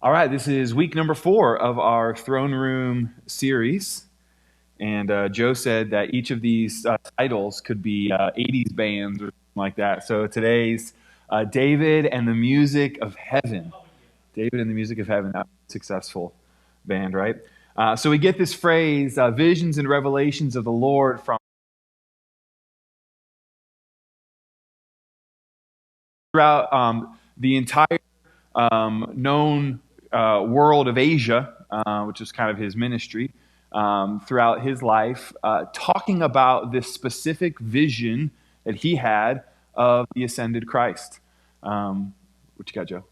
All right, this is week number 4 of our Throne Room series. And Joe said that each of these titles could be 80s bands or something like that. So today's David and the Music of Heaven. David and the Music of Heaven, that was a successful band, right? So we get this phrase, visions and revelations of the Lord from throughout the entire known world of Asia, which is kind of his ministry, throughout his life, talking about this specific vision that he had of the ascended Christ. What you got, Joe?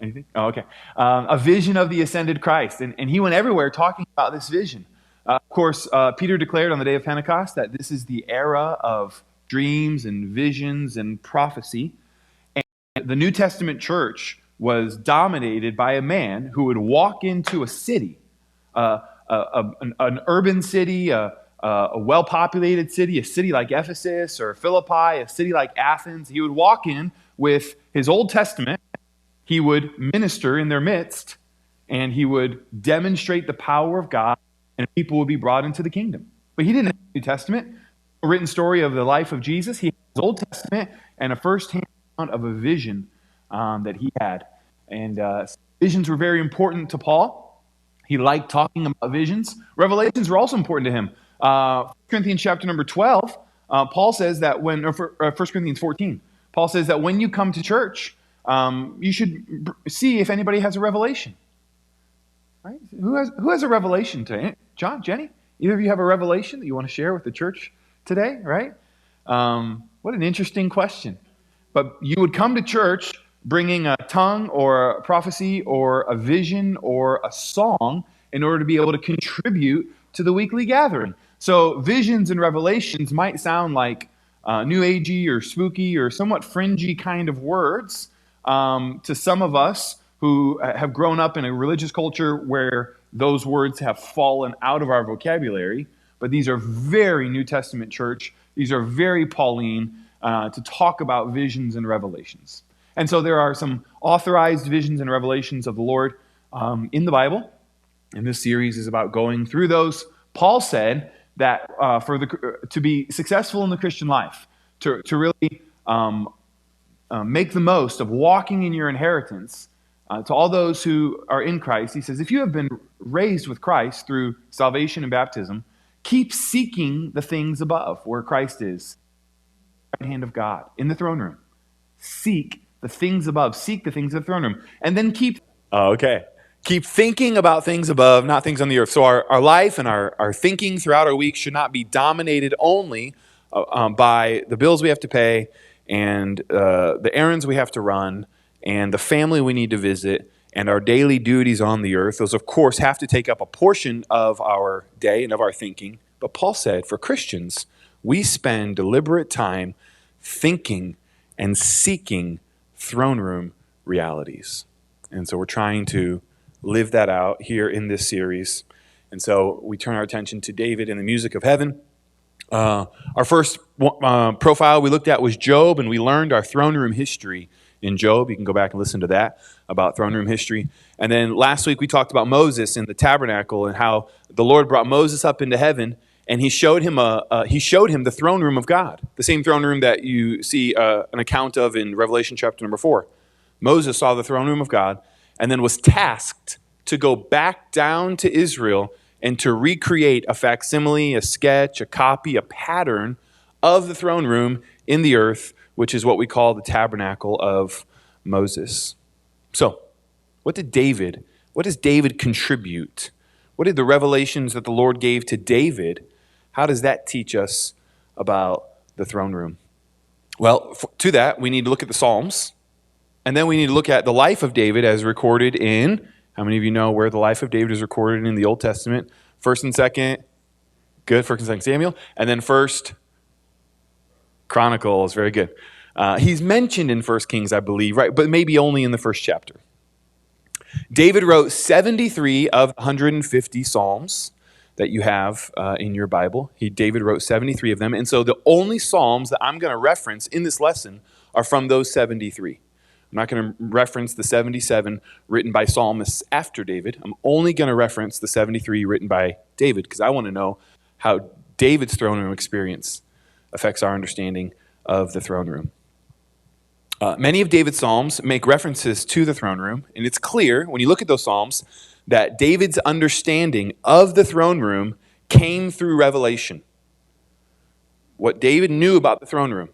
Anything? Oh, okay. A vision of the ascended Christ. And he went everywhere talking about this vision. Of course, Peter declared on the day of Pentecost that this is the era of dreams and visions and prophecy. The New Testament church was dominated by a man who would walk into a city, an urban city, a well-populated city, a city like Ephesus or Philippi, a city like Athens. He would walk in with his Old Testament. He would minister in their midst, and he would demonstrate the power of God, and people would be brought into the kingdom. But he didn't have the New Testament, a written story of the life of Jesus. He had his Old Testament and a first-hand account of a vision that he had. And visions were very important to Paul. He liked talking about visions. Revelations were also important to him. 1 Corinthians chapter number 12, Paul says that when, or 1 Corinthians 14, Paul says that when you come to church, you should see if anybody has a revelation. Right? Who has a revelation today? John, Jenny? Either of you have a revelation that you want to share with the church today, right? What an interesting question. But you would come to church bringing a tongue or a prophecy or a vision or a song in order to be able to contribute to the weekly gathering. So visions and revelations might sound like new agey or spooky or somewhat fringy kind of words to some of us who have grown up in a religious culture where those words have fallen out of our vocabulary. But these are very New Testament church. These are very Pauline to talk about visions and revelations. And so there are some authorized visions and revelations of the Lord in the Bible. And this series is about going through those. Paul said that to be successful in the Christian life, to really make the most of walking in your inheritance, to all those who are in Christ, he says, if you have been raised with Christ through salvation and baptism, keep seeking the things above, where Christ is, right hand of God, in the throne room. Seek the things above. Seek the things of the throne room. And then keep thinking about things above, not things on the earth. So our life and our thinking throughout our week should not be dominated only by the bills we have to pay and the errands we have to run and the family we need to visit and our daily duties on the earth. Those, of course, have to take up a portion of our day and of our thinking. But Paul said, for Christians, we spend deliberate time thinking and seeking throne room realities. And so we're trying to live that out here in this series. And so we turn our attention to David and the Music of Heaven. Our first profile we looked at was Job, and we learned our throne room history in Job. You can go back and listen to that about throne room history. And then last week we talked about Moses in the tabernacle and how the Lord brought Moses up into heaven, and he showed him the throne room of God, the same throne room that you see an account of in Revelation chapter number 4. Moses saw the throne room of God and then was tasked to go back down to Israel and to recreate a facsimile, a sketch, a copy, a pattern of the throne room in the earth, which is what we call the tabernacle of Moses. So, what does David contribute? What did the revelations that the Lord gave to David, how does that teach us about the throne room? Well, to that, we need to look at the Psalms, and then we need to look at the life of David as recorded in, how many of you know where the life of David is recorded in the Old Testament? 1st and 2nd, good, 1st and 2nd Samuel, and then 1st Chronicles, very good. He's mentioned in 1 Kings, I believe, right? But maybe only in the first chapter. David wrote 73 of 150 Psalms that you have in your Bible. David wrote 73 of them. And so the only Psalms that I'm going to reference in this lesson are from those 73. I'm not going to reference the 77 written by psalmists after David. I'm only going to reference the 73 written by David because I want to know how David's throne room experience affects our understanding of the throne room. Many of David's psalms make references to the throne room, and it's clear when you look at those psalms that David's understanding of the throne room came through revelation. What David knew about the throne room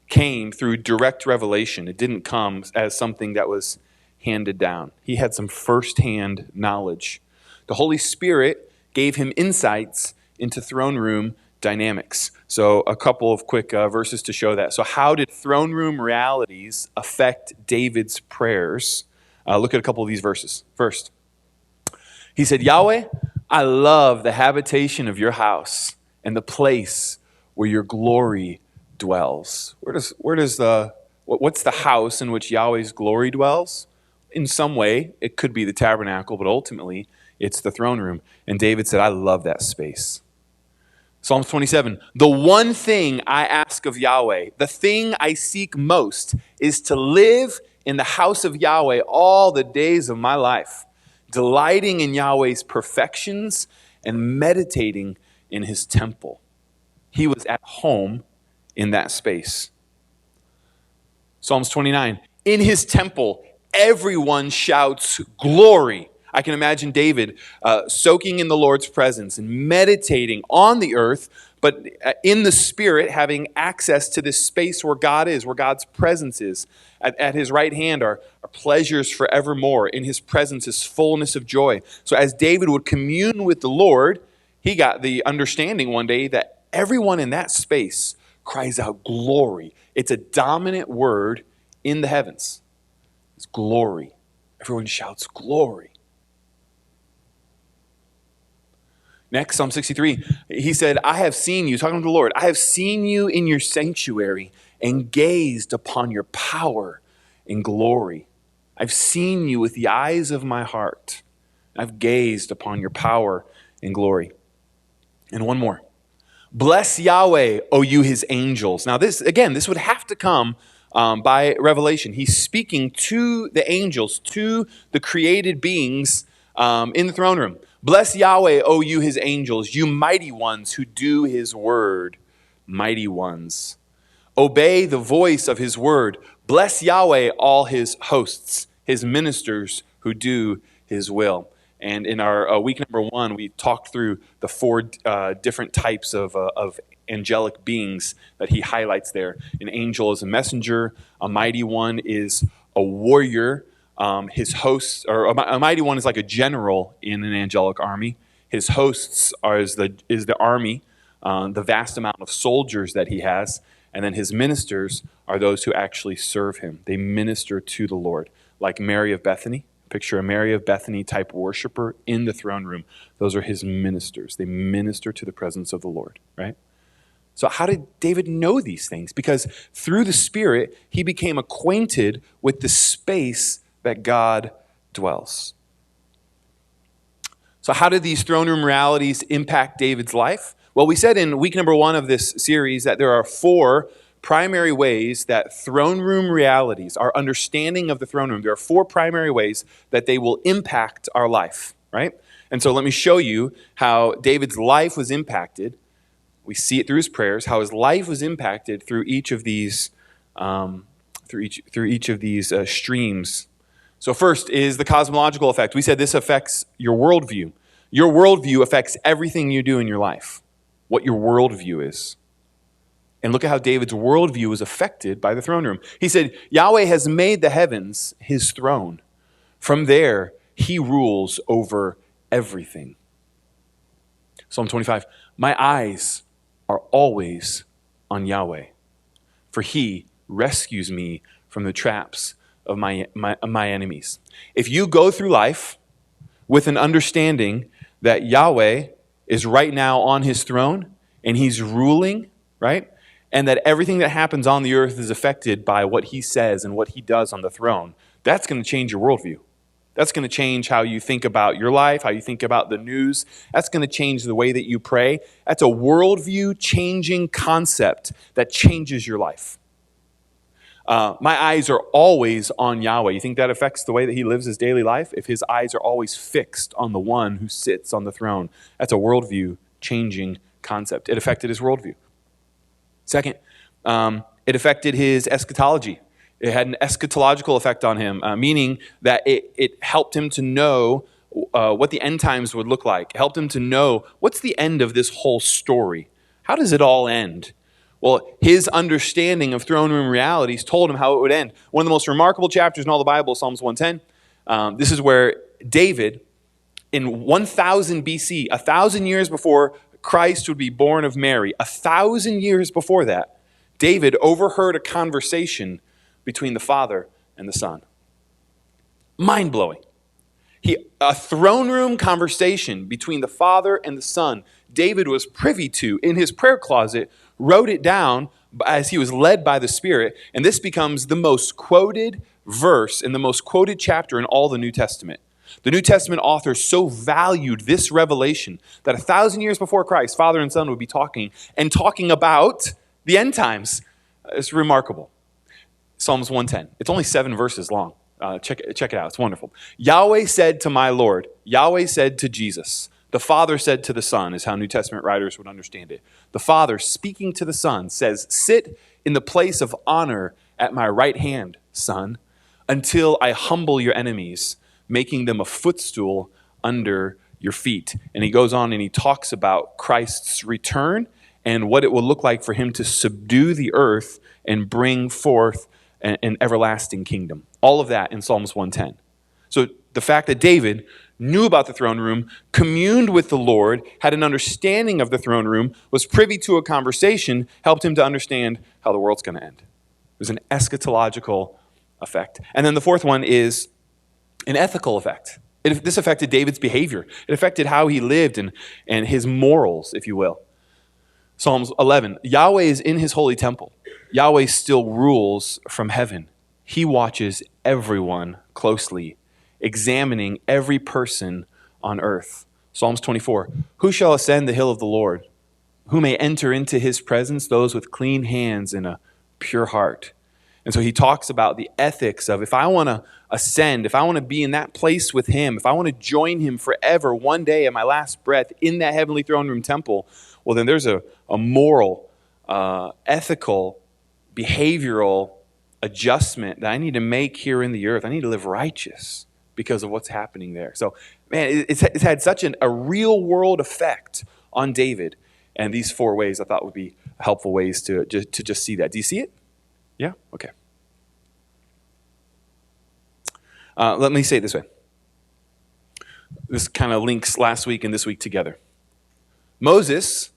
came through direct revelation. It didn't come as something that was handed down. He had some firsthand knowledge. The Holy Spirit gave him insights into throne room dynamics. So a couple of quick verses to show that. So how did throne room realities affect David's prayers? Look at a couple of these verses. First, he said, Yahweh, I love the habitation of your house and the place where your glory dwells. What's the house in which Yahweh's glory dwells? In some way, it could be the tabernacle, but ultimately, it's the throne room. And David said, I love that space. Psalms 27, the one thing I ask of Yahweh, the thing I seek most, is to live in the house of Yahweh all the days of my life, delighting in Yahweh's perfections and meditating in his temple. He was at home in that space. Psalms 29, in his temple, everyone shouts glory. I can imagine David soaking in the Lord's presence and meditating on the earth, but in the spirit, having access to this space where God is, where God's presence is. At his right hand are pleasures forevermore. In his presence is fullness of joy. So as David would commune with the Lord, he got the understanding one day that everyone in that space cries out glory. It's a dominant word in the heavens. It's glory. Everyone shouts glory. Next, Psalm 63, he said, I have seen you, talking to the Lord, I have seen you in your sanctuary and gazed upon your power and glory. I've seen you with the eyes of my heart. I've gazed upon your power and glory. And one more. Bless Yahweh, O you his angels. Now this would have to come by revelation. He's speaking to the angels, to the created beings in the throne room. Bless Yahweh, O you his angels, you mighty ones who do his word, mighty ones. Obey the voice of his word. Bless Yahweh, all his hosts, his ministers who do his will. And in our week number 1, we talked through the 4 different types of angelic beings that he highlights there. An angel is a messenger. A mighty one is a warrior. His hosts, or a mighty one is like a general in an angelic army. His hosts is the army, the vast amount of soldiers that he has. And then his ministers are those who actually serve him. They minister to the Lord, like Mary of Bethany. Picture a Mary of Bethany type worshiper in the throne room. Those are his ministers. They minister to the presence of the Lord, right? So how did David know these things? Because through the Spirit, he became acquainted with the space that God dwells. So how did these throne room realities impact David's life? Well, we said in week number 1 of this series that there are 4 primary ways that throne room realities, our understanding of the throne room, there are 4 primary ways that they will impact our life, right? And so let me show you how David's life was impacted. We see it through his prayers, how his life was impacted through each of these, streams. So first is the cosmological effect. We said this affects your worldview. Your worldview affects everything you do in your life, what your worldview is. And look at how David's worldview was affected by the throne room. He said, Yahweh has made the heavens his throne. From there, he rules over everything. Psalm 25, my eyes are always on Yahweh, for he rescues me from the traps of my enemies. If you go through life with an understanding that Yahweh is right now on his throne and he's ruling, right? And that everything that happens on the earth is affected by what he says and what he does on the throne, that's going to change your worldview. That's going to change how you think about your life, how you think about the news. That's going to change the way that you pray. That's a worldview changing concept that changes your life. My eyes are always on Yahweh. You think that affects the way that he lives his daily life? If his eyes are always fixed on the one who sits on the throne, that's a worldview changing concept. It affected his worldview. Second, it affected his eschatology. It had an eschatological effect on him, meaning that it helped him to know what the end times would look like. It helped him to know what's the end of this whole story. How does it all end? Well, his understanding of throne room realities told him how it would end. One of the most remarkable chapters in all the Bible, Psalms 110. This is where David, in 1000 BC, 1,000 years before Christ would be born of Mary, 1,000 years before that, David overheard a conversation between the Father and the Son. Mind-blowing. A throne room conversation between the Father and the Son, David was privy to in his prayer closet, wrote it down as he was led by the Spirit, and this becomes the most quoted verse and the most quoted chapter in all the New Testament. The New Testament authors so valued this revelation that 1,000 years before Christ, Father and Son would be talking about the end times. It's remarkable. Psalms 110. It's only 7 verses long. Check it out. It's wonderful. Yahweh said to my Lord, Yahweh said to Jesus, the Father said to the Son, is how New Testament writers would understand it. The Father, speaking to the Son, says, sit in the place of honor at my right hand, Son, until I humble your enemies, making them a footstool under your feet. And he goes on and he talks about Christ's return and what it will look like for him to subdue the earth and bring forth an everlasting kingdom. All of that in Psalms 110. So the fact that David knew about the throne room, communed with the Lord, had an understanding of the throne room, was privy to a conversation, helped him to understand how the world's going to end. It was an eschatological effect. And then the fourth one is an ethical effect. This affected David's behavior. It affected how he lived and his morals, if you will. Psalms 11, Yahweh is in his holy temple. Yahweh still rules from heaven. He watches everyone closely, examining every person on earth. Psalms 24, who shall ascend the hill of the Lord? Who may enter into his presence? Those with clean hands and a pure heart. And so he talks about the ethics of if I want to ascend, if I want to be in that place with him, if I want to join him forever, one day at my last breath in that heavenly throne room temple, well, then there's a moral, ethical, behavioral adjustment that I need to make here in the earth. I need to live righteous because of what's happening there. So, man, it's had such a real world effect on David. And these 4 ways I thought would be helpful ways to just see that. Do you see it? Yeah? Okay. Let me say it this way. This kind of links last week and this week together. Moses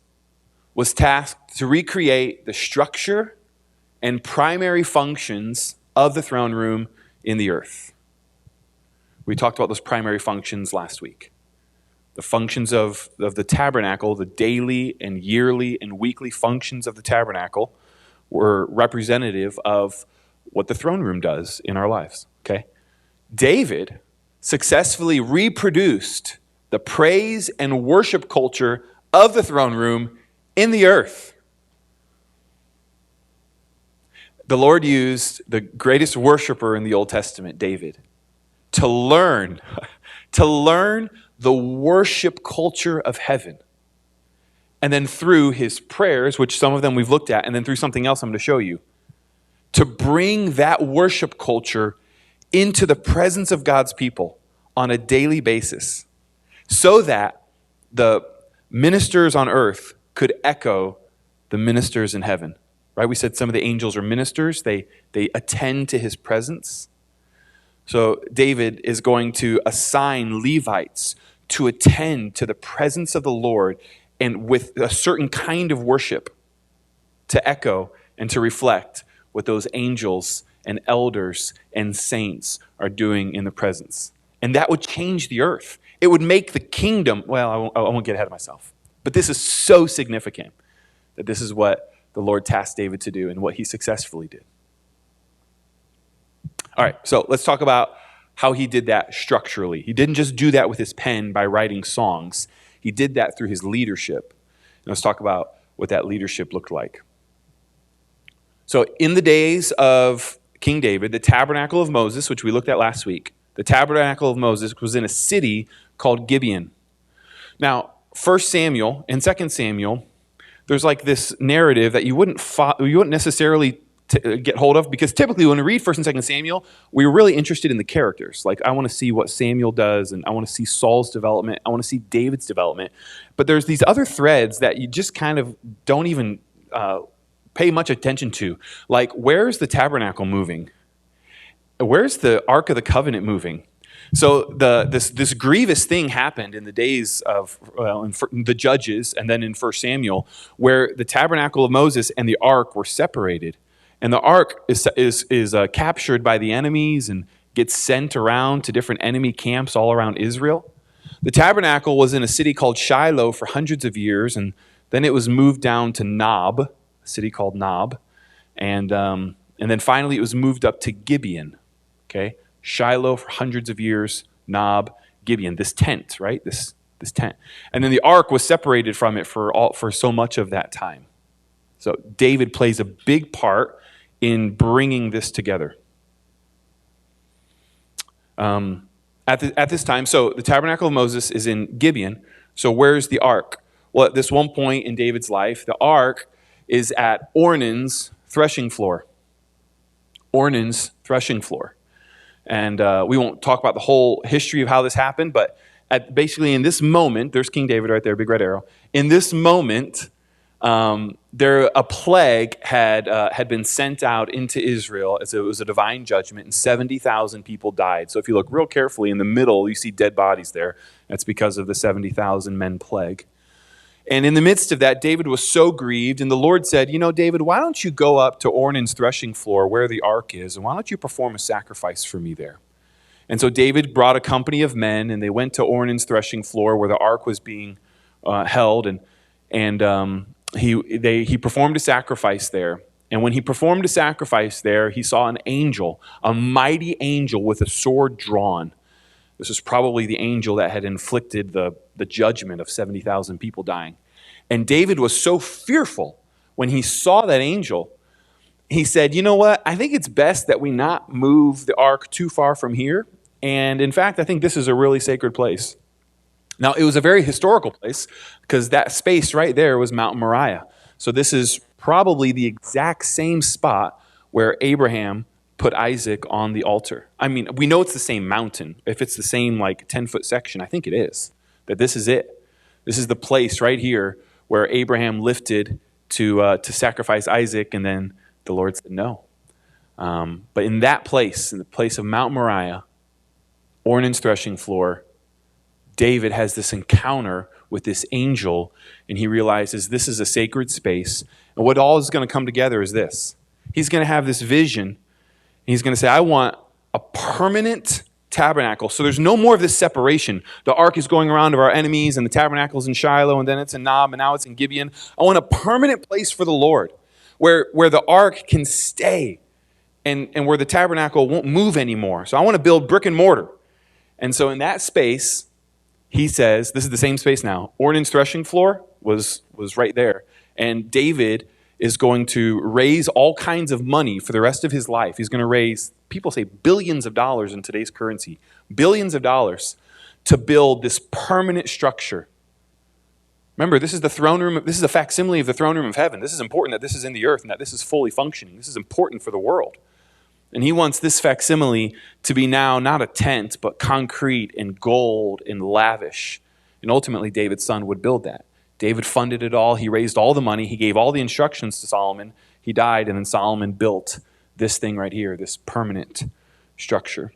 was tasked to recreate the structure and primary functions of the throne room in the earth. We talked about those primary functions last week. The functions of the tabernacle, the daily and yearly and weekly functions of the tabernacle were representative of what the throne room does in our lives. Okay? David successfully reproduced the praise and worship culture of the throne room in the earth. The Lord used the greatest worshiper in the Old Testament, David, to learn the worship culture of heaven. And then through his prayers, which some of them we've looked at, and then through something else I'm going to show you, to bring that worship culture into the presence of God's people on a daily basis so that the ministers on earth could echo the ministers in heaven. Right? We said some of the angels are ministers. They attend to his presence. So David is going to assign Levites to attend to the presence of the Lord and with a certain kind of worship to echo and to reflect what those angels and elders and saints are doing in the presence. And that would change the earth. It would make the kingdom, well, I won't get ahead of myself. But this is so significant that this is what the Lord tasked David to do and what he successfully did. All right, so let's talk about how he did that structurally. He didn't just do that with his pen by writing songs. He did that through his leadership. And let's talk about what that leadership looked like. So in the days of King David, the tabernacle of Moses, which we looked at last week, the tabernacle of Moses was in a city called Gibeon. Now, 1 Samuel and 2 Samuel, there's like this narrative that you wouldn't necessarily get hold of, because typically when we read 1 and 2 Samuel, we're really interested in the characters. Like, I want to see what Samuel does, and I want to see Saul's development. I want to see David's development. But there's these other threads that you just kind of don't even pay much attention to. Like, where's the tabernacle moving? Where's the Ark of the Covenant moving? So this grievous thing happened in the days of in the Judges and then in 1 Samuel, where the tabernacle of Moses and the Ark were separated. And the Ark is captured by the enemies and gets sent around to different enemy camps all around Israel. The tabernacle was in a city called Shiloh for hundreds of years, and then it was moved down to Nob, a city called Nob, and then finally it was moved up to Gibeon. Okay, Shiloh for hundreds of years, Nob, Gibeon. This tent, right? This tent, and then the ark was separated from it for so much of that time. So David plays a big part in bringing this together. At this time, so the tabernacle of Moses is in Gibeon. So where's the ark? Well, at this one point in David's life, the ark is at Ornan's threshing floor. Ornan's threshing floor. And we won't talk about the whole history of how this happened, but basically in this moment, there's King David right there, big red arrow. In this moment, a plague had been sent out into Israel as it was a divine judgment, and 70,000 people died. So if you look real carefully in the middle, you see dead bodies there. That's because of the 70,000 men plague. And in the midst of that, David was so grieved, and the Lord said, David, why don't you go up to Ornan's threshing floor where the ark is, and why don't you perform a sacrifice for me there? And so David brought a company of men, and they went to Ornan's threshing floor where the ark was being held, and he performed a sacrifice there. And when he performed a sacrifice there, he saw an angel, a mighty angel with a sword drawn. This is probably the angel that had inflicted the judgment of 70,000 people dying. And David was so fearful when he saw that angel, he said, you know what? I think it's best that we not move the ark too far from here. And in fact, I think this is a really sacred place. Now, it was a very historical place because that space right there was Mount Moriah. So this is probably the exact same spot where Abraham put Isaac on the altar. I mean, we know it's the same mountain. If it's the same 10-foot section, I think it is. That this is it. This is the place right here where Abraham lifted to sacrifice Isaac, and then the Lord said no. But in that place, in the place of Mount Moriah, Ornan's threshing floor, David has this encounter with this angel, and he realizes this is a sacred space. And what all is going to come together is this. He's going to have this vision. He's going to say, I want a permanent tabernacle. So there's no more of this separation. The ark is going around of our enemies, and the tabernacle's in Shiloh, and then it's in Nob, and now it's in Gibeon. I want a permanent place for the Lord where the ark can stay and where the tabernacle won't move anymore. So I want to build brick and mortar. And so in that space, he says, this is the same space now. Ornan's threshing floor was right there. And David is going to raise all kinds of money for the rest of his life. He's going to raise, people say, billions of dollars in today's currency, billions of dollars to build this permanent structure. Remember, this is the throne room. This is a facsimile of the throne room of heaven. This is important that this is in the earth and that this is fully functioning. This is important for the world. And he wants this facsimile to be now not a tent, but concrete and gold and lavish. And ultimately, David's son would build that. David funded it all. He raised all the money. He gave all the instructions to Solomon. He died, and then Solomon built this thing right here, this permanent structure.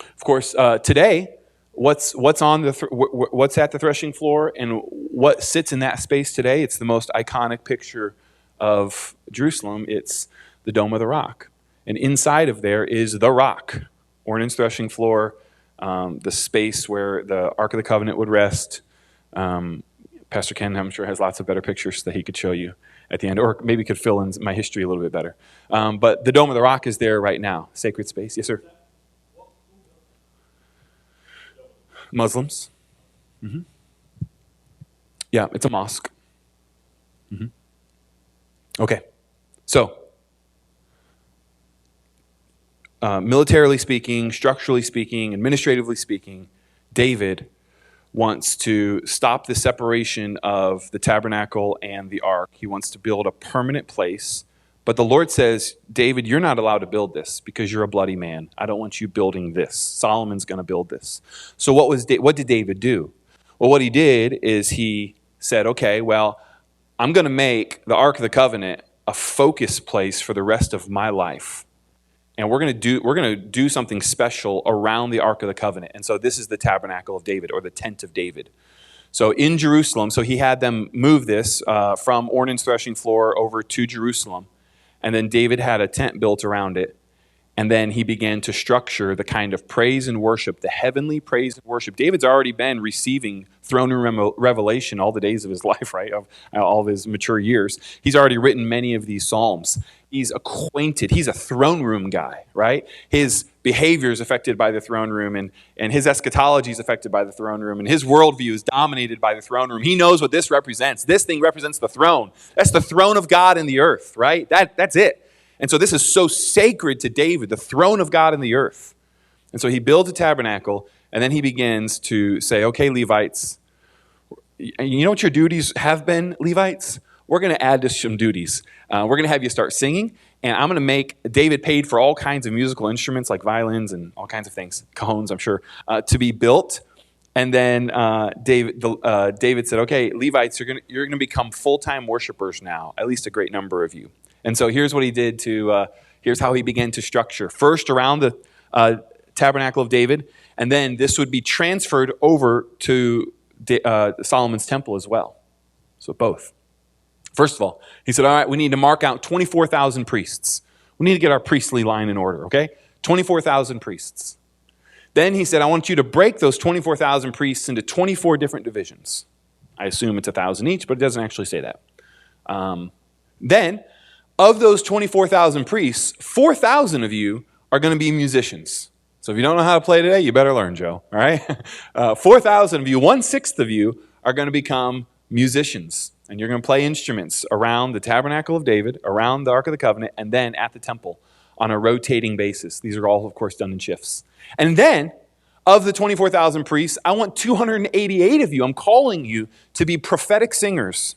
Of course, today, what's at the threshing floor and what sits in that space today? It's the most iconic picture of Jerusalem. It's the Dome of the Rock. And inside of there is the rock, Ornan's threshing floor, the space where the Ark of the Covenant would rest. Pastor Ken, I'm sure, has lots of better pictures that he could show you at the end, or maybe could fill in my history a little bit better. But the Dome of the Rock is there right now, sacred space. Yes, sir? Muslims. Mm-hmm. Yeah, it's a mosque. Mm-hmm. Okay, so militarily speaking, structurally speaking, administratively speaking, David wants to stop the separation of the tabernacle and the ark. He wants to build a permanent place. But the Lord says, David, you're not allowed to build this because you're a bloody man. I don't want you building this. Solomon's going to build this. So what did David do? Well, what he did is he said, okay, well, I'm going to make the Ark of the Covenant a focus place for the rest of my life. And we're going to do something special around the Ark of the Covenant. And so this is the tabernacle of David, or the tent of David. So in Jerusalem, so he had them move this from Ornan's threshing floor over to Jerusalem. And then David had a tent built around it. And then he began to structure the kind of praise and worship, the heavenly praise and worship. David's already been receiving throne room revelation all the days of his life, right? Of all of his mature years. He's already written many of these psalms. He's acquainted. He's a throne room guy, right? His behavior is affected by the throne room, and his eschatology is affected by the throne room, and his worldview is dominated by the throne room. He knows what this represents. This thing represents the throne. That's the throne of God in the earth, right? That's it. And so this is so sacred to David, the throne of God in the earth. And so he builds a tabernacle, and then he begins to say, okay, Levites, you know what your duties have been, Levites? We're going to add to some duties. We're going to have you start singing, and I'm going to make David paid for all kinds of musical instruments like violins and all kinds of things, cajones, I'm sure, to be built. And then David said, okay, Levites, you're going to become full-time worshipers now, at least a great number of you. And so here's what he did here's how he began to structure. First, around the tabernacle of David, and then this would be transferred over to Solomon's temple as well. So both. First of all, he said, all right, we need to mark out 24,000 priests. We need to get our priestly line in order, okay? 24,000 priests. Then he said, I want you to break those 24,000 priests into 24 different divisions. I assume it's 1,000 each, but it doesn't actually say that. Then, of those 24,000 priests, 4,000 of you are going to be musicians. So if you don't know how to play today, you better learn, Joe. All right? 4,000 of you, 1/6 of you, are going to become musicians. And you're going to play instruments around the tabernacle of David, around the Ark of the Covenant, and then at the temple on a rotating basis. These are all, of course, done in shifts. And then, of the 24,000 priests, I want 288 of you, I'm calling you to be prophetic singers.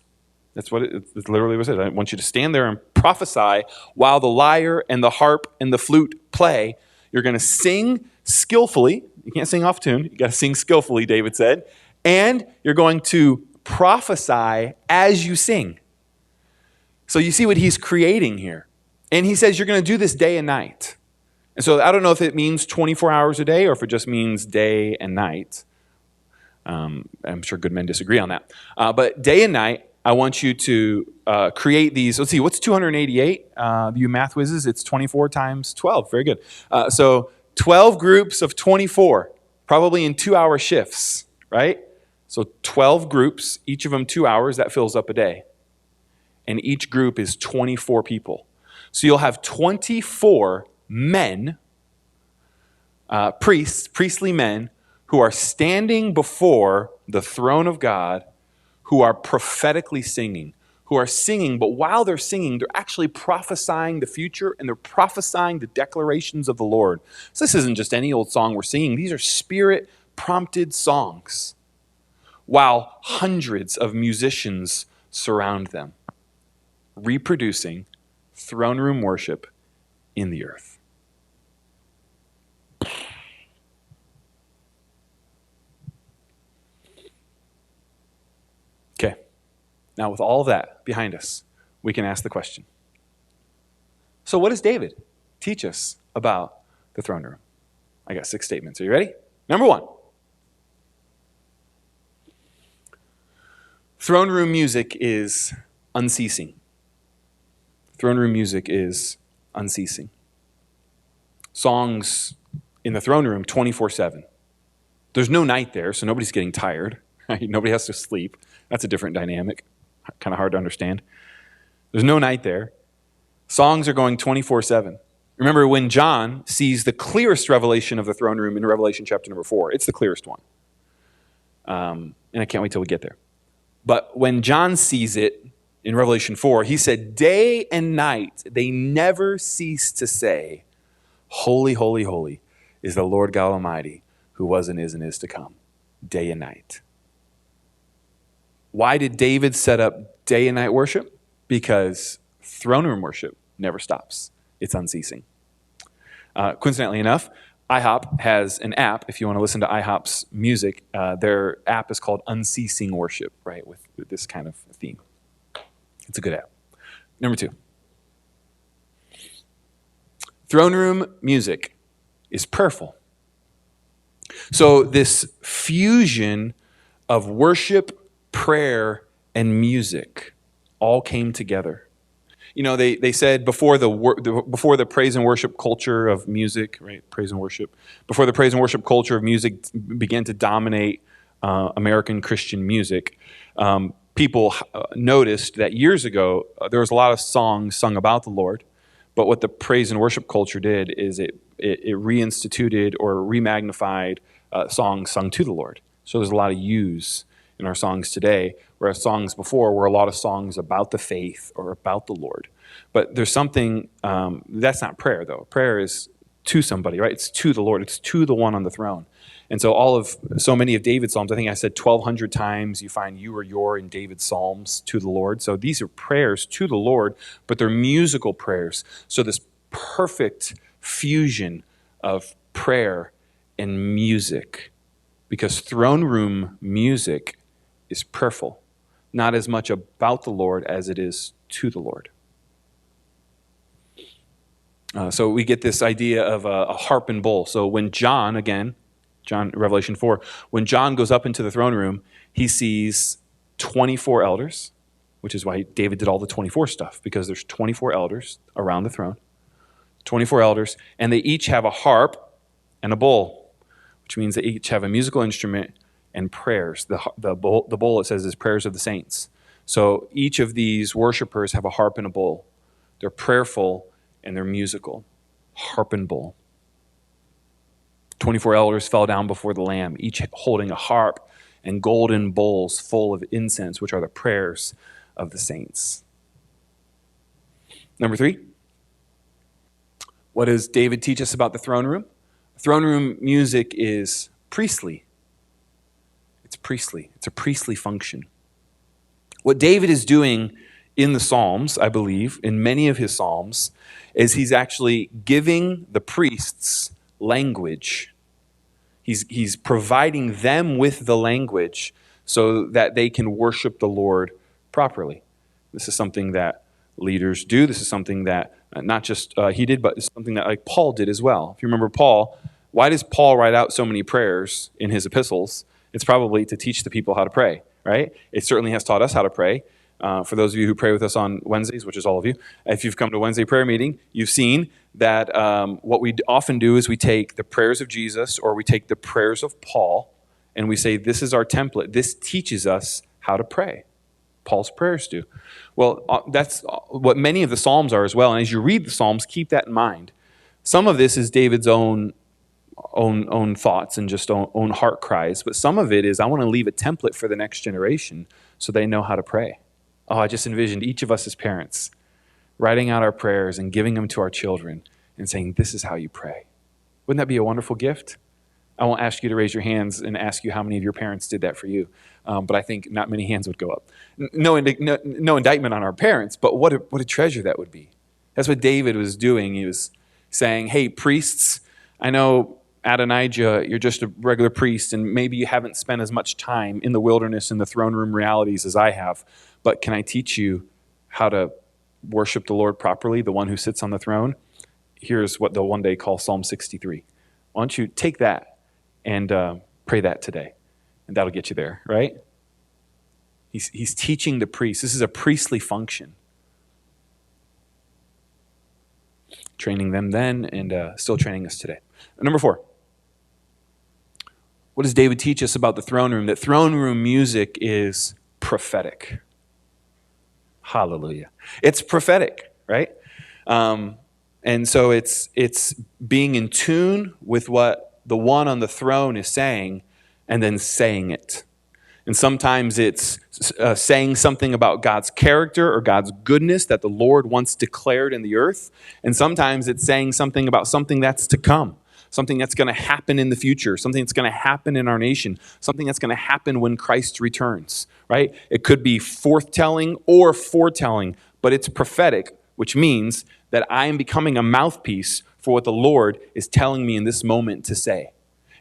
That's what it's literally what it says. I want you to stand there and prophesy while the lyre and the harp and the flute play. You're going to sing skillfully. You can't sing off tune. You got to sing skillfully, David said. And you're going to prophesy as you sing. So you see what he's creating here. And he says you're going to do this day and night. And so I don't know if it means 24 hours a day or if it just means day and night. I'm sure good men disagree on that. But day and night, I want you to create these. Let's see, what's 288? You math whizzes, it's 24 times 12. Very good. So 12 groups of 24, probably in 2-hour shifts, right? So 12 groups, each of them 2 hours, that fills up a day. And each group is 24 people. So you'll have 24 men, priestly men, who are standing before the throne of God, who are prophetically singing, who are singing, but while they're singing, they're actually prophesying the future and they're prophesying the declarations of the Lord. So this isn't just any old song we're singing. These are spirit-prompted songs, while hundreds of musicians surround them, reproducing throne room worship in the earth. Okay, now with all of that behind us, we can ask the question. So what does David teach us about the throne room? I got 6 statements. Are you ready? Number 1. Throne room music is unceasing. Throne room music is unceasing. Songs in the throne room 24/7. There's no night there, so nobody's getting tired. Right? Nobody has to sleep. That's a different dynamic. Kind of hard to understand. There's no night there. Songs are going 24/7. Remember when John sees the clearest revelation of the throne room in Revelation chapter number 4. It's the clearest one. And I can't wait till we get there. But when John sees it in Revelation 4, he said, day and night they never cease to say, Holy, holy, holy is the Lord God Almighty, who was and is to come, day and night. Why did David set up day and night worship? Because throne room worship never stops. It's unceasing. Coincidentally enough, IHOP has an app. If you want to listen to IHOP's music, their app is called Unceasing Worship, right, with this kind of theme. It's a good app. Number 2. Throne room music is prayerful. So this fusion of worship, prayer, and music all came together. You know, they said before the praise and worship culture of music, right? Praise and worship. Before the praise and worship culture of music began to dominate American Christian music, people noticed that years ago there was a lot of songs sung about the Lord, but what the praise and worship culture did is it reinstituted or remagnified songs sung to the Lord. So there's a lot of yous in our songs today, whereas songs before were a lot of songs about the faith or about the Lord. But there's something, that's not prayer though. Prayer is to somebody, right? It's to the Lord. It's to the one on the throne. And so many of David's Psalms, I think I said 1,200 times you find you or your in David's Psalms to the Lord. So these are prayers to the Lord, but they're musical prayers. So this perfect fusion of prayer and music, because throne room music is prayerful, not as much about the Lord as it is to the Lord. So we get this idea of a harp and bowl. So when John, Revelation 4, when John goes up into the throne room, he sees 24 elders, which is why David did all the 24 stuff, because there's 24 elders around the throne, 24 elders, and they each have a harp and a bowl, which means they each have a musical instrument and prayers. The bowl, it says, is prayers of the saints. So each of these worshipers have a harp and a bowl. They're prayerful and they're musical. Harp and bowl. 24 elders fell down before the Lamb, each holding a harp and golden bowls full of incense, which are the prayers of the saints. Number 3, what does David teach us about the throne room? Throne room music is priestly. It's priestly. It's a priestly function. What David is doing in the Psalms, I believe, in many of his Psalms, is he's actually giving the priests language. He's providing them with the language so that they can worship the Lord properly. This is something that leaders do. This is something that not just he did, but it's something that like Paul did as well. If you remember Paul, why does Paul write out so many prayers in his epistles? It's probably to teach the people how to pray, right? It certainly has taught us how to pray. For those of you who pray with us on Wednesdays, which is all of you, if you've come to Wednesday prayer meeting, you've seen that what we often do is we take the prayers of Jesus or we take the prayers of Paul and we say, this is our template. This teaches us how to pray. Paul's prayers do. Well, that's what many of the Psalms are as well. And as you read the Psalms, keep that in mind. Some of this is David's own thoughts and just own heart cries. But some of it is, I want to leave a template for the next generation so they know how to pray. Oh, I just envisioned each of us as parents writing out our prayers and giving them to our children and saying, this is how you pray. Wouldn't that be a wonderful gift? I won't ask you to raise your hands and ask you how many of your parents did that for you. But I think not many hands would go up. No indictment on our parents, but what a treasure that would be. That's what David was doing. He was saying, hey, priests, I know Adonijah, you're just a regular priest, and maybe you haven't spent as much time in the wilderness and the throne room realities as I have, but can I teach you how to worship the Lord properly, the one who sits on the throne? Here's what they'll one day call Psalm 63. Why don't you take that and pray that today, and that'll get you there, right? He's teaching the priests. This is a priestly function. Training them then and still training us today. Number 4. What does David teach us about the throne room? That throne room music is prophetic. Hallelujah. It's prophetic, right? And so it's being in tune with what the one on the throne is saying and then saying it. And sometimes it's saying something about God's character or God's goodness that the Lord once declared in the earth. And sometimes it's saying something about something that's to come, something that's going to happen in the future, something that's going to happen in our nation, something that's going to happen when Christ returns, right? It could be forthtelling or foretelling, but it's prophetic, which means that I am becoming a mouthpiece for what the Lord is telling me in this moment to say.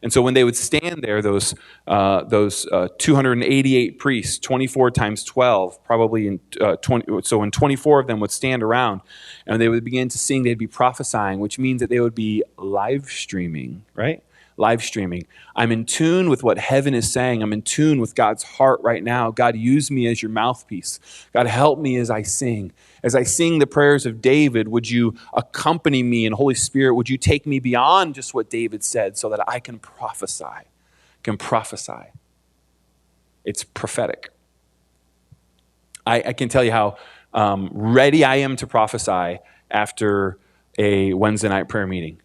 And so when they would stand there, those 288 priests, 24 times 12, probably in 20, so when 24 of them would stand around, and they would begin to sing, they'd be prophesying, which means that they would be live streaming, right? Live streaming. I'm in tune with what heaven is saying. I'm in tune with God's heart right now. God, use me as your mouthpiece. God, help me as I sing. As I sing the prayers of David, would you accompany me? And Holy Spirit, would you take me beyond just what David said so that I can prophesy? It's prophetic. I can tell you how ready I am to prophesy after a Wednesday night prayer meeting.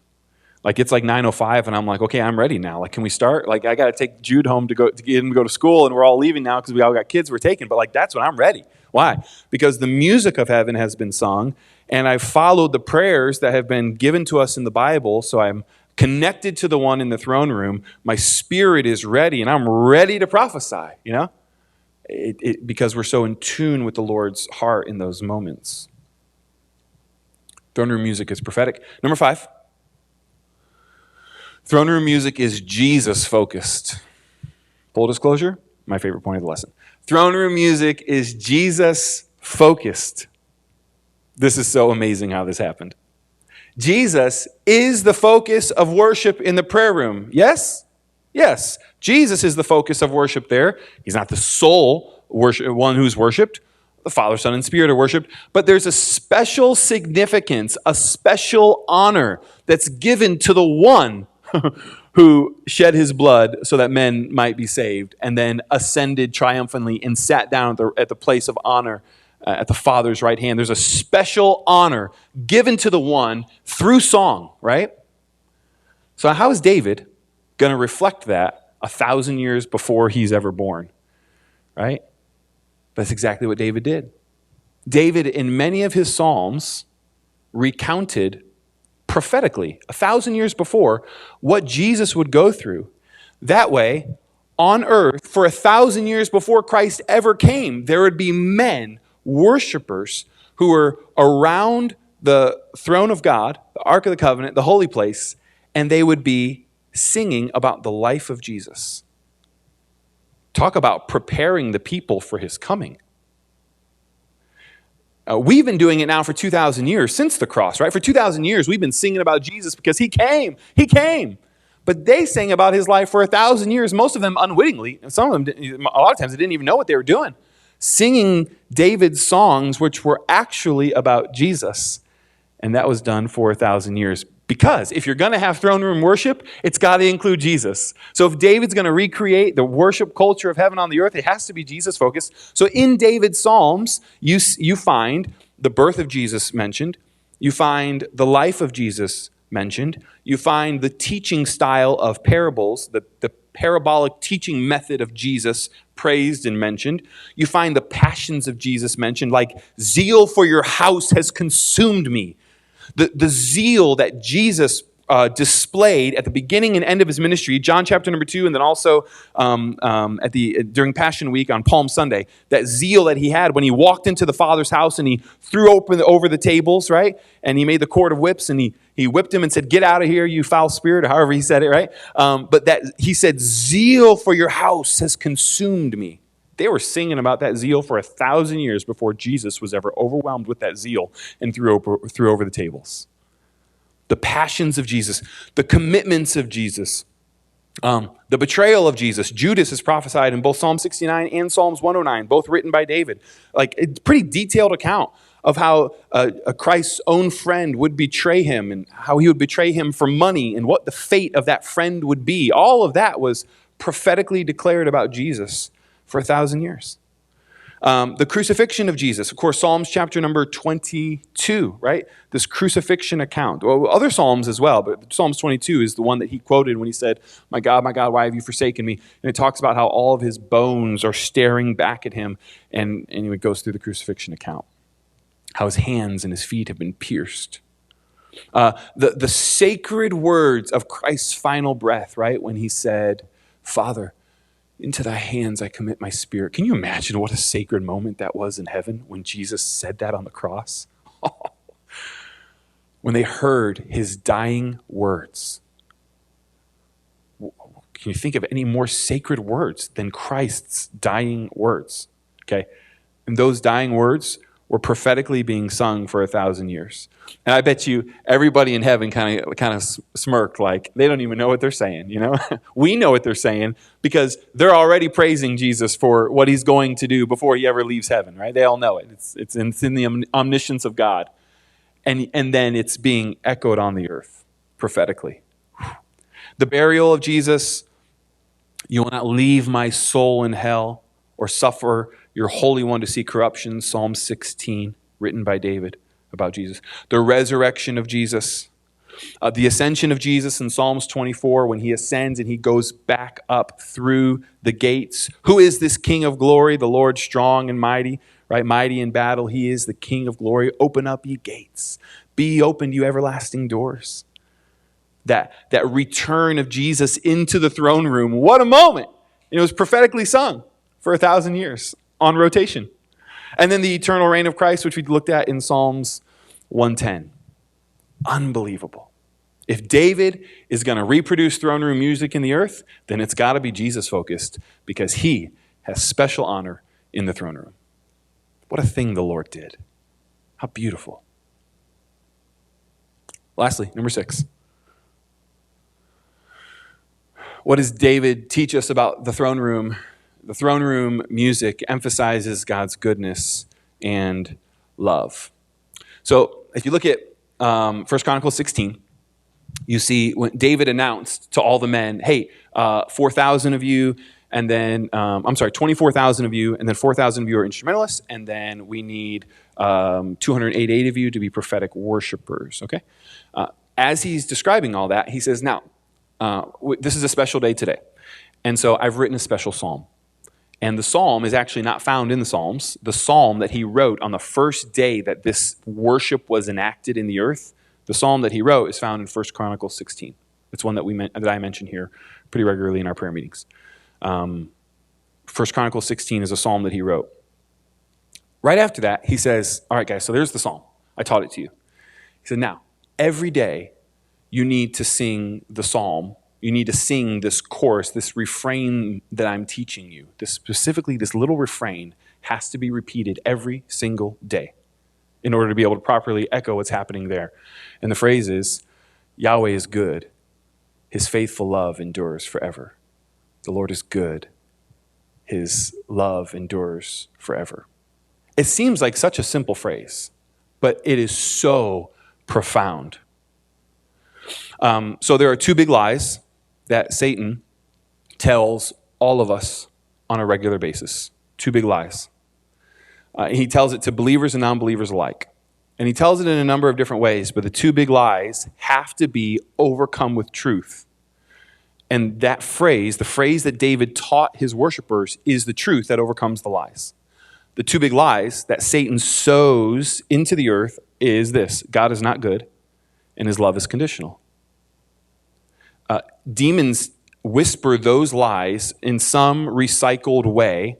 Like it's like 9:05 and I'm like, okay, I'm ready now. Like, can we start? Like, I got to take Jude home to get him to go to school, and we're all leaving now because we all got kids we're taking. But like, that's when I'm ready. Why? Because the music of heaven has been sung, and I've followed the prayers that have been given to us in the Bible. So I'm connected to the one in the throne room. My spirit is ready, and I'm ready to prophesy. You know, because we're so in tune with the Lord's heart in those moments. Throne room music is prophetic. Number 5. Throne room music is Jesus-focused. Full disclosure, my favorite point of the lesson. Throne room music is Jesus-focused. This is so amazing how this happened. Jesus is the focus of worship in the prayer room. Yes? Yes. Jesus is the focus of worship there. He's not the sole one who's worshipped. The Father, Son, and Spirit are worshipped. But there's a special significance, a special honor that's given to the one who shed his blood so that men might be saved, and then ascended triumphantly and sat down at the place of honor at the Father's right hand. There's a special honor given to the one through song, right? So how is David going to reflect that 1,000 years before he's ever born, right? That's exactly what David did. David, in many of his psalms, recounted prophetically, 1,000 years before, what Jesus would go through. That way, on earth, for 1,000 years before Christ ever came, there would be men, worshipers, who were around the throne of God, the Ark of the Covenant, the holy place, and they would be singing about the life of Jesus. Talk about preparing the people for his coming. We've been doing it now for 2,000 years, since the cross, right? For 2,000 years, we've been singing about Jesus because he came. He came. But they sang about his life for 1,000 years, most of them unwittingly. And some of them, a lot of times, they didn't even know what they were doing. Singing David's songs, which were actually about Jesus. And that was done for 1,000 years. Because if you're going to have throne room worship, it's got to include Jesus. So if David's going to recreate the worship culture of heaven on the earth, it has to be Jesus-focused. So in David's Psalms, you find the birth of Jesus mentioned. You find the life of Jesus mentioned. You find the teaching style of parables, the parabolic teaching method of Jesus praised and mentioned. You find the passions of Jesus mentioned, like zeal for your house has consumed me. The zeal that Jesus displayed at the beginning and end of his ministry, John chapter number 2, and then also during Passion Week on Palm Sunday, that zeal that he had when he walked into the Father's house and he threw over the tables, right? And he made the cord of whips and he whipped him and said, "Get out of here, you foul spirit," or however he said it, right? But that he said, "Zeal for your house has consumed me." They were singing about that zeal for 1,000 years before Jesus was ever overwhelmed with that zeal and threw over the tables. The passions of Jesus, the commitments of Jesus, the betrayal of Jesus. Judas is prophesied in both Psalm 69 and Psalms 109, both written by David. Like, it's a pretty detailed account of how Christ's own friend would betray him and how he would betray him for money and what the fate of that friend would be. All of that was prophetically declared about Jesus for 1,000 years. The crucifixion of Jesus. Of course, Psalms chapter number 22, right? This crucifixion account. Well, other Psalms as well, but Psalms 22 is the one that he quoted when he said, my God, why have you forsaken me? And it talks about how all of his bones are staring back at him. And it goes through the crucifixion account. How his hands and his feet have been pierced. The sacred words of Christ's final breath, right? When he said, Father, into thy hands I commit my spirit. Can you imagine what a sacred moment that was in heaven when Jesus said that on the cross? When they heard his dying words. Can you think of any more sacred words than Christ's dying words? Okay, and those dying words were prophetically being sung for 1,000 years. And I bet you everybody in heaven kind of smirked, like they don't even know what they're saying, you know? We know what they're saying because they're already praising Jesus for what he's going to do before he ever leaves heaven, right? They all know it. It's in the omniscience of God. And then it's being echoed on the earth prophetically. The burial of Jesus, you will not leave my soul in hell or suffer your Holy One to see corruption, Psalm 16, written by David about Jesus. The resurrection of Jesus, the ascension of Jesus in Psalms 24, when he ascends and he goes back up through the gates. Who is this King of glory? The Lord strong and mighty, right? Mighty in battle. He is the King of glory. Open up ye gates. Be opened, you everlasting doors. That return of Jesus into the throne room. What a moment. It was prophetically sung for 1,000 years on rotation. And then the eternal reign of Christ, which we looked at in Psalms 110. Unbelievable. If David is going to reproduce throne room music in the earth, then it's got to be Jesus focused because he has special honor in the throne room. What a thing the Lord did. How beautiful. Lastly, number 6. What does David teach us about the throne room? The throne room music emphasizes God's goodness and love. So if you look at 1 Chronicles 16, you see when David announced to all the men, hey, 4,000 of you, and then, 24,000 of you, and then 4,000 of you are instrumentalists, and then we need 288 of you to be prophetic worshipers, okay? As he's describing all that, he says, now, this is a special day today, and so I've written a special psalm. And the psalm is actually not found in the Psalms. The psalm that he wrote on the first day that this worship was enacted in the earth, the psalm that he wrote is found in 1 Chronicles 16. It's one that I mention here pretty regularly in our prayer meetings. 1 Chronicles 16 is a psalm that he wrote. Right after that, he says, all right, guys, so there's the psalm. I taught it to you. He said, now, every day you need to sing the psalm. You need to sing this chorus, this refrain that I'm teaching you. Specifically, this little refrain has to be repeated every single day in order to be able to properly echo what's happening there. And the phrase is, Yahweh is good. His faithful love endures forever. The Lord is good. His love endures forever. It seems like such a simple phrase, but it is so profound. So there are 2 big lies that Satan tells all of us on a regular basis. 2 big lies. He tells it to believers and non-believers alike. And he tells it in a number of different ways, but the 2 big lies have to be overcome with truth. And that phrase, the phrase that David taught his worshipers, is the truth that overcomes the lies. The 2 big lies that Satan sows into the earth is this: God is not good, and his love is conditional. Demons whisper those lies in some recycled way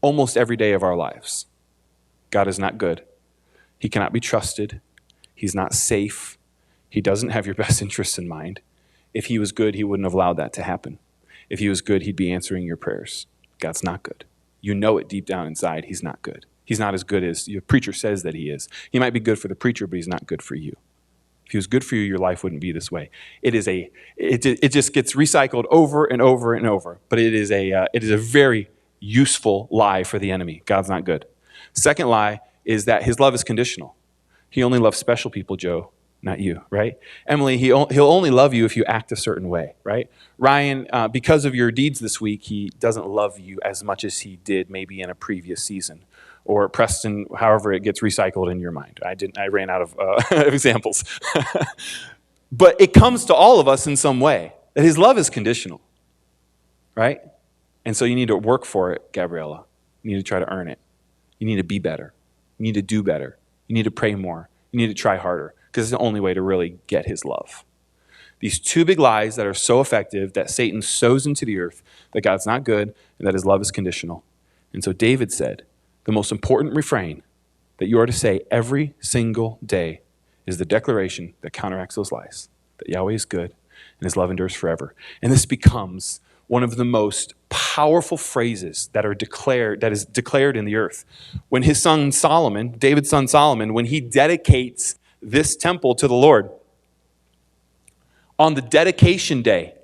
almost every day of our lives. God is not good. He cannot be trusted. He's not safe. He doesn't have your best interests in mind. If he was good, he wouldn't have allowed that to happen. If he was good, he'd be answering your prayers. God's not good. You know it deep down inside. He's not good. He's not as good as your preacher says that he is. He might be good for the preacher, but he's not good for you. If he was good for you, your life wouldn't be this way. It just gets recycled over and over and over. But it is a very useful lie for the enemy. God's not good. Second lie is that his love is conditional. He only loves special people, Joe. not you, right? Emily, he'll only love you if you act a certain way, right? Ryan, because of your deeds this week, he doesn't love you as much as he did maybe in a previous season. Or Preston, however it gets recycled in your mind. I ran out of examples. But it comes to all of us in some way. That his love is conditional, right? And so you need to work for it, Gabriella. You need to try to earn it. You need to be better. You need to do better. You need to pray more. You need to try harder, because it's the only way to really get his love. These two big lies that are so effective that Satan sows into the earth, that God's not good and that his love is conditional. And so David said, the most important refrain that you are to say every single day is the declaration that counteracts those lies, that Yahweh is good and his love endures forever. And this becomes one of the most powerful phrases that is declared in the earth. When his son Solomon, David's son Solomon, when he dedicates this temple to the Lord, on the dedication day,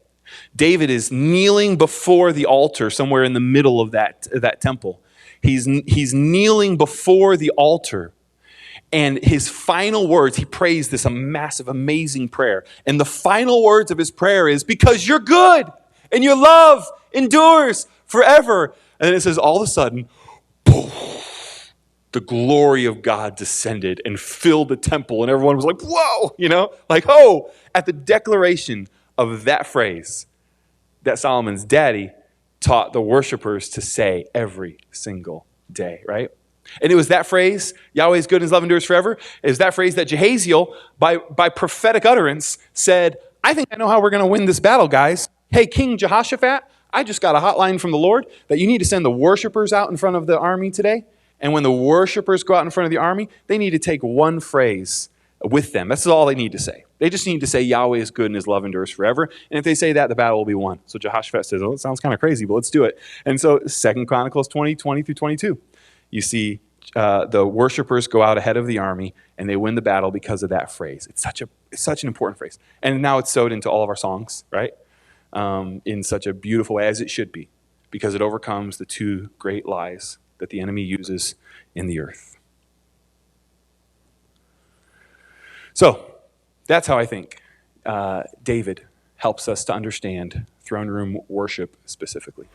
David is kneeling before the altar somewhere in the middle of that temple. He's kneeling before the altar. And his final words, he prays this massive, amazing prayer. And the final words of his prayer is, because you're good and your love endures forever. And then it says, all of a sudden, poof, the glory of God descended and filled the temple. And everyone was like, whoa, like, oh, at the declaration of that phrase that Solomon's daddy taught the worshipers to say every single day, right? And it was that phrase, Yahweh is good and his love endures forever. It was that phrase that Jehaziel, by prophetic utterance, said, I think I know how we're going to win this battle, guys. Hey, King Jehoshaphat, I just got a hotline from the Lord that you need to send the worshipers out in front of the army today. And when the worshipers go out in front of the army, they need to take one phrase with them. That's all they need to say. They just need to say Yahweh is good and his love endures forever. And if they say that, the battle will be won. So Jehoshaphat says, oh, it sounds kind of crazy, but let's do it. And so 2 Chronicles 20 through 22. You see the worshipers go out ahead of the army, and they win the battle because of that phrase. It's such an important phrase. And now it's sewed into all of our songs, right? In such a beautiful way, as it should be, because it overcomes the two great lies that the enemy uses in the earth. So that's how I think David helps us to understand throne room worship specifically.